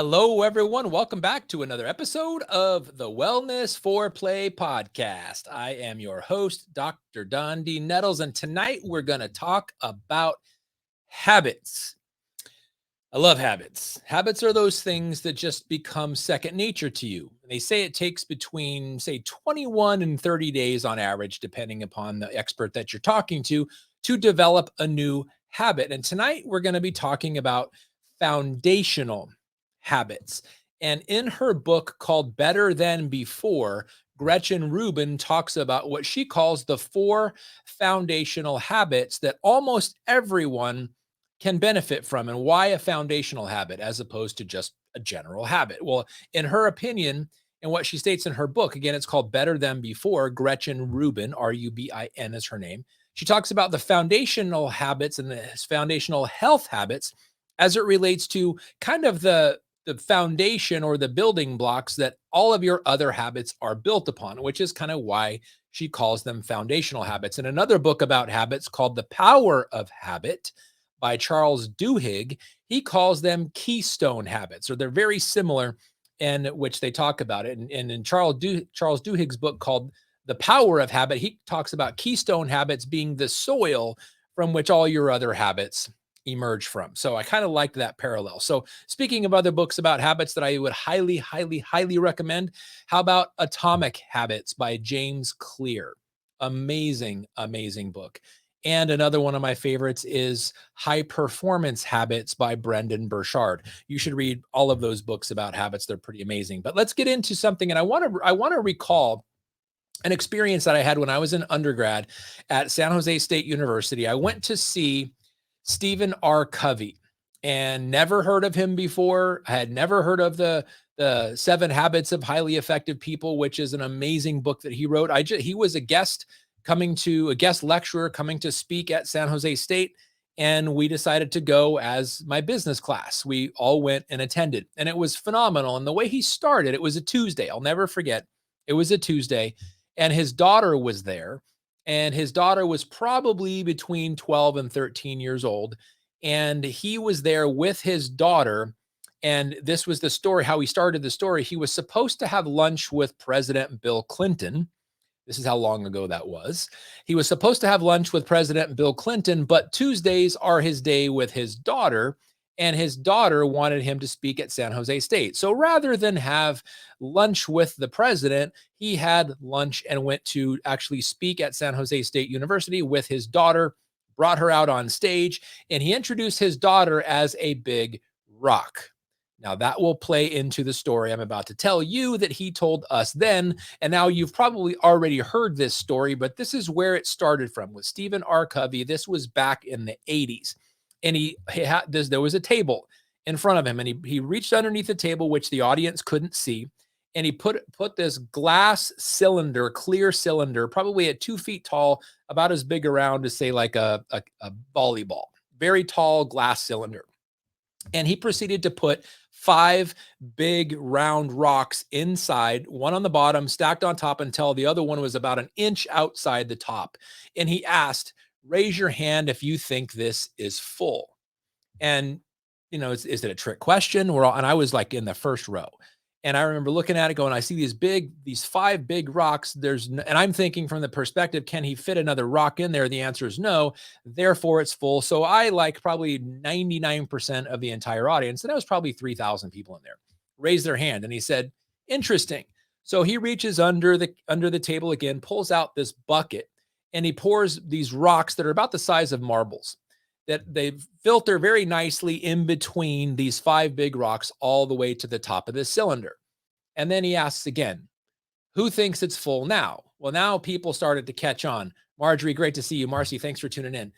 Hello, everyone. Welcome back to another episode of the Wellness FOURplay podcast. I am your host, Dr. Dondee Nettles, and tonight we're going to talk about habits. I love habits. Habits are those things that just become second nature to you. They say it takes between, say, 21 and 30 days on average, depending upon the expert that you're talking to develop a new habit. And tonight we're going to be talking about foundational habits. And in her book called Better Than Before, Gretchen Rubin talks about what she calls the four foundational habits that almost everyone can benefit from, and why a foundational habit as opposed to just a general habit. Well, in her opinion, and what she states in her book, again, it's called Better Than Before. Gretchen Rubin, Rubin is her name. She talks about the foundational habits and the foundational health habits as it relates to kind of the foundation or the building blocks that all of your other habits are built upon, which is kind of why she calls them foundational habits. In another book about habits called The Power of Habit by Charles Duhigg, he calls them keystone habits, or they're very similar in which they talk about it. And in Charles Duhigg's book called The Power of Habit, he talks about keystone habits being the soil from which all your other habits emerge from. So I kind of liked that parallel. So speaking of other books about habits that I would highly, highly, highly recommend, how about Atomic Habits by James Clear? Amazing, amazing book. And another one of my favorites is High Performance Habits by Brendan Burchard. You should read all of those books about habits. They're pretty amazing. But let's get into something. And I want to recall an experience that I had when I was an undergrad at San Jose State University. I went to see Stephen R. Covey and never heard of him before. I had never heard of the 7 Habits of Highly Effective People, which is an amazing book that he wrote. He was a guest lecturer coming to speak at San Jose State. And we decided to go as my business class. We all went and attended, and it was phenomenal. And the way he started, it was a Tuesday. I'll never forget. It was a Tuesday, and his daughter was there. And his daughter was probably between 12 and 13 years old. And he was there with his daughter. And this was the story, how he started the story. He was supposed to have lunch with President Bill Clinton. This is how long ago that was. He was supposed to have lunch with President Bill Clinton, but Tuesdays are his day with his daughter, and his daughter wanted him to speak at San Jose State. So rather than have lunch with the president, he had lunch and went to actually speak at San Jose State University with his daughter, brought her out on stage, and he introduced his daughter as a big rock. Now, that will play into the story I'm about to tell you that he told us then. And now you've probably already heard this story, but this is where it started from with Stephen R. Covey. This was back in the 80s. And there was a table in front of him, and he reached underneath the table, which the audience couldn't see. And he put this glass cylinder, clear cylinder, probably at 2 feet tall, about as big around as, say, like a volleyball, very tall glass cylinder. And he proceeded to put 5 big round rocks inside, one on the bottom, stacked on top until the other one was about an inch outside the top. And he asked, raise your hand if you think this is full. And, is it a trick question? And I was like in the first row. And I remember looking at it going, I see these 5 big rocks. And I'm thinking from the perspective, can he fit another rock in there? The answer is no. Therefore, it's full. So I, like probably 99% of the entire audience, and that was probably 3,000 people in there, raised their hand. And he said, interesting. So he reaches under the table again, pulls out this bucket, and he pours these rocks that are about the size of marbles, that they filter very nicely in between these 5 big rocks all the way to the top of this cylinder. And then he asks again, who thinks it's full now? Well, now people started to catch on. Marjorie, great to see you. Marcy, thanks for tuning in.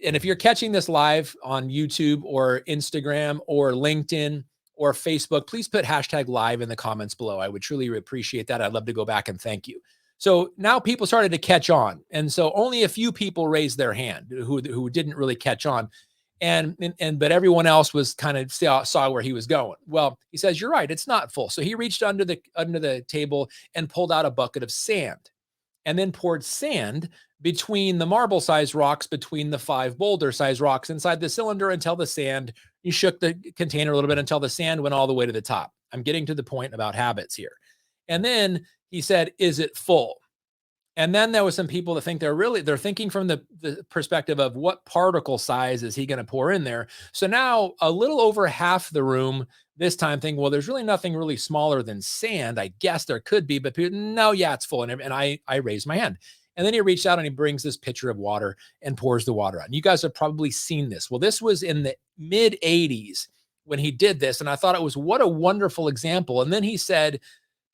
And if you're catching this live on YouTube or Instagram or LinkedIn or Facebook, please put #live in the comments below. I would truly appreciate that. I'd love to go back and thank you. So now people started to catch on. And so only a few people raised their hand who didn't really catch on. But everyone else was kind of saw where he was going. Well, he says, you're right, it's not full. So he reached under the table and pulled out a bucket of sand, and then poured sand between the marble-sized rocks, between the 5 boulder-sized rocks inside the cylinder until the sand, You shook the container a little bit until the sand went all the way to the top. I'm getting to the point about habits here. And then he said, is it full? And then there was some people that think they're thinking from the perspective of what particle size is he going to pour in there. So now a little over half the room this time think, well, there's really nothing really smaller than sand. I guess there could be, but people, no, yeah, it's full. And I raised my hand. And then he reached out and he brings this pitcher of water and pours the water on. You guys have probably seen this. Well, this was in the mid 80s when he did this. And I thought it was what a wonderful example. And then he said,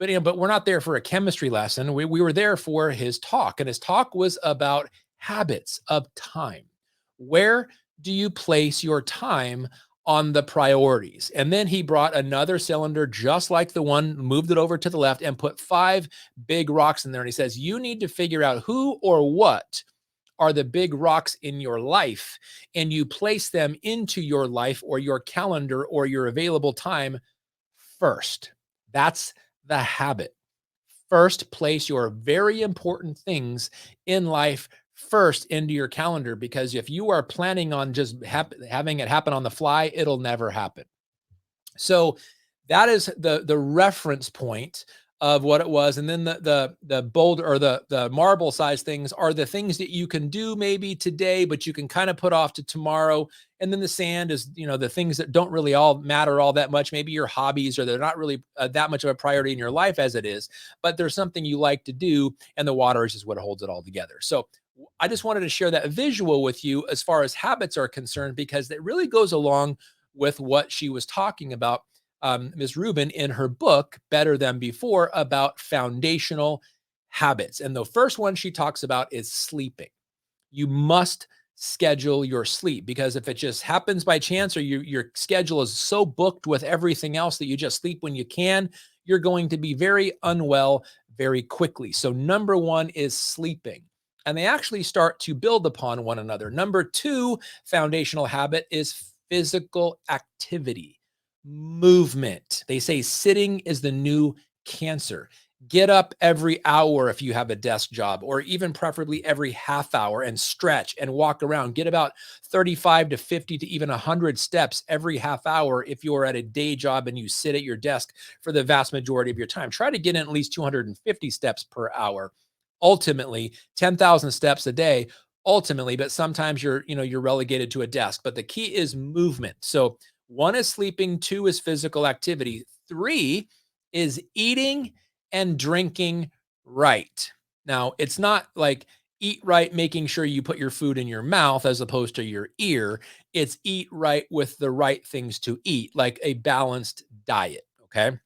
but we're not there for a chemistry lesson. We were there for his talk, and his talk was about habits of time. Where do you place your time on the priorities? And then he brought another cylinder just like the one, moved it over to the left, and put 5 big rocks in there. And he says, you need to figure out who or what are the big rocks in your life, and you place them into your life or your calendar or your available time first. That's the habit. First, place your very important things in life first into your calendar, because if you are planning on just having it happen on the fly, it'll never happen. So that is the reference point of what it was. And then the boulder or the marble size things are the things that you can do maybe today, but you can kind of put off to tomorrow. And then the sand is, the things that don't really all matter all that much. Maybe your hobbies, or they're not really that much of a priority in your life as it is, but there's something you like to do. And the water is just what holds it all together. So I just wanted to share that visual with you as far as habits are concerned, because it really goes along with what she was talking about, Ms. Rubin, in her book, Better Than Before, about foundational habits. And the first one she talks about is sleeping. You must schedule your sleep, because if it just happens by chance, or your schedule is so booked with everything else that you just sleep when you can, you're going to be very unwell very quickly. So number 1 is sleeping. And they actually start to build upon one another. Number 2 foundational habit is physical activity. Movement. They say sitting is the new cancer. Get up every hour if you have a desk job, or even preferably every half hour, and stretch and walk around. Get about 35 to 50 to even 100 steps every half hour if you're at a day job and you sit at your desk for the vast majority of your time. Try to get in at least 250 steps per hour. Ultimately, 10,000 steps a day, ultimately, but sometimes you're relegated to a desk. But the key is movement. So 1 is sleeping, 2 is physical activity, 3 is eating and drinking right. Now, it's not like eat right, making sure you put your food in your mouth as opposed to your ear. It's eat right with the right things to eat, like a balanced diet, okay?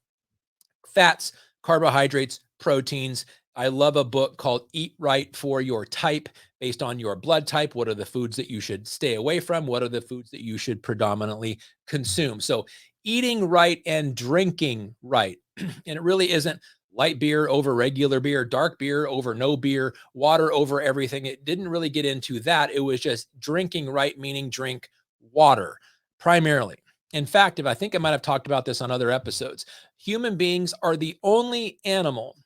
Fats, carbohydrates, proteins. I love a book called Eat Right for Your Type, based on your blood type. What are the foods that you should stay away from? What are the foods that you should predominantly consume? So eating right and drinking right. And it really isn't light beer over regular beer, dark beer over no beer, water over everything. It didn't really get into that. It was just drinking right, meaning drink water primarily. In fact, I think I might have talked about this on other episodes. Human beings are the only animal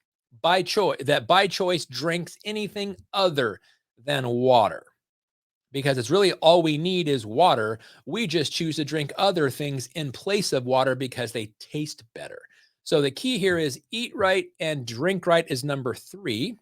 by choice drinks anything other than water, because it's really all we need is water. We just choose to drink other things in place of water because they taste better. So the key here is eat right and drink right is number 3.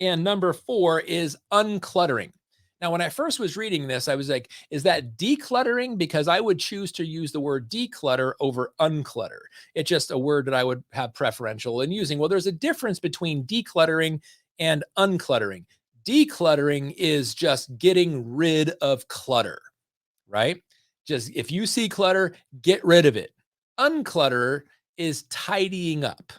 And number 4 is uncluttering. Now, when I first was reading this, I was like, is that decluttering? Because I would choose to use the word declutter over unclutter. It's just a word that I would have preferential in using. Well, there's a difference between decluttering and uncluttering. Decluttering is just getting rid of clutter, right? Just if you see clutter, get rid of it. Unclutter is tidying up.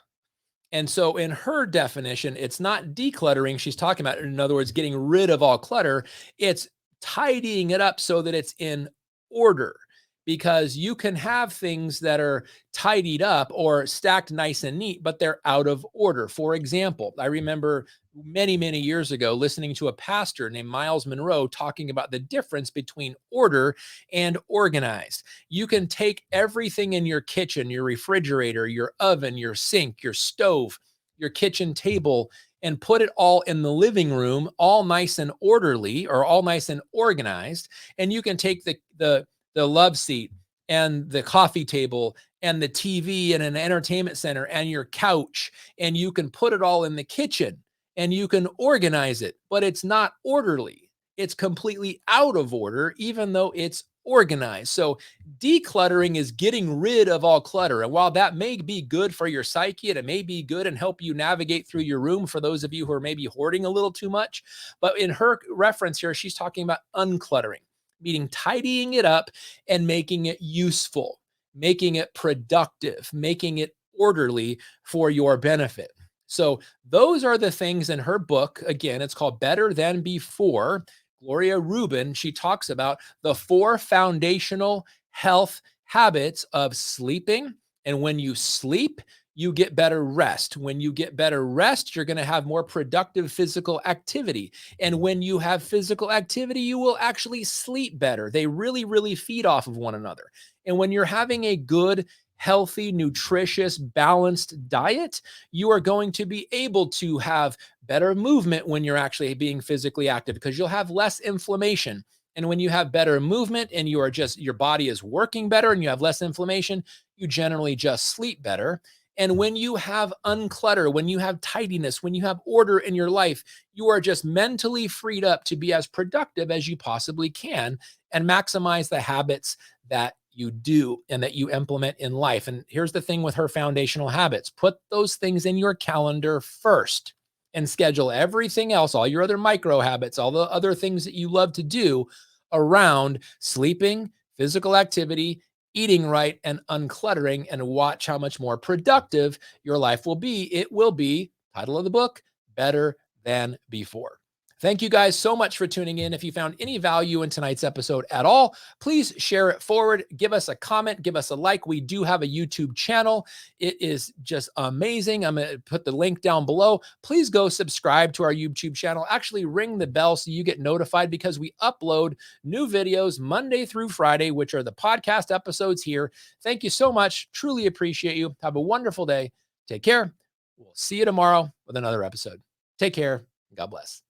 And so in her definition, it's not decluttering she's talking about. In other words, getting rid of all clutter. It's tidying it up so that it's in order, because you can have things that are tidied up or stacked nice and neat, but they're out of order. For example, I remember many, many years ago listening to a pastor named Miles Monroe talking about the difference between order and organized. You can take everything in your kitchen, your refrigerator, your oven, your sink, your stove, your kitchen table, and put it all in the living room, all nice and orderly, or all nice and organized. And you can take the love seat, and the coffee table and the TV and an entertainment center and your couch, and you can put it all in the kitchen and you can organize it, but it's not orderly. It's completely out of order, even though it's organized. So decluttering is getting rid of all clutter. And while that may be good for your psyche and it may be good and help you navigate through your room for those of you who are maybe hoarding a little too much, but in her reference here, she's talking about uncluttering, meaning tidying it up and making it useful, making it productive, making it orderly for your benefit. So those are the things in her book. Again, it's called Better Than Before. Gloria Rubin, she talks about the 4 foundational health habits of sleeping. And when you sleep, you get better rest. When you get better rest, you're going to have more productive physical activity. And when you have physical activity, you will actually sleep better. They really, really feed off of one another. And when you're having a good, healthy, nutritious, balanced diet, you are going to be able to have better movement when you're actually being physically active because you'll have less inflammation. And when you have better movement and you are just, your body is working better and you have less inflammation, you generally just sleep better. And when you have unclutter, when you have tidiness, when you have order in your life, you are just mentally freed up to be as productive as you possibly can and maximize the habits that you do and that you implement in life. And here's the thing with her foundational habits: put those things in your calendar first and schedule everything else, all your other micro habits, all the other things that you love to do around sleeping, physical activity, eating right, and uncluttering, and watch how much more productive your life will be. It will be, title of the book, Better Than Before. Thank you guys so much for tuning in. If you found any value in tonight's episode at all, please share it forward. Give us a comment, give us a like. We do have a YouTube channel. It is just amazing. I'm going to put the link down below. Please go subscribe to our YouTube channel. Actually, ring the bell so you get notified because we upload new videos Monday through Friday, which are the podcast episodes here. Thank you so much. Truly appreciate you. Have a wonderful day. Take care. We'll see you tomorrow with another episode. Take care. God bless.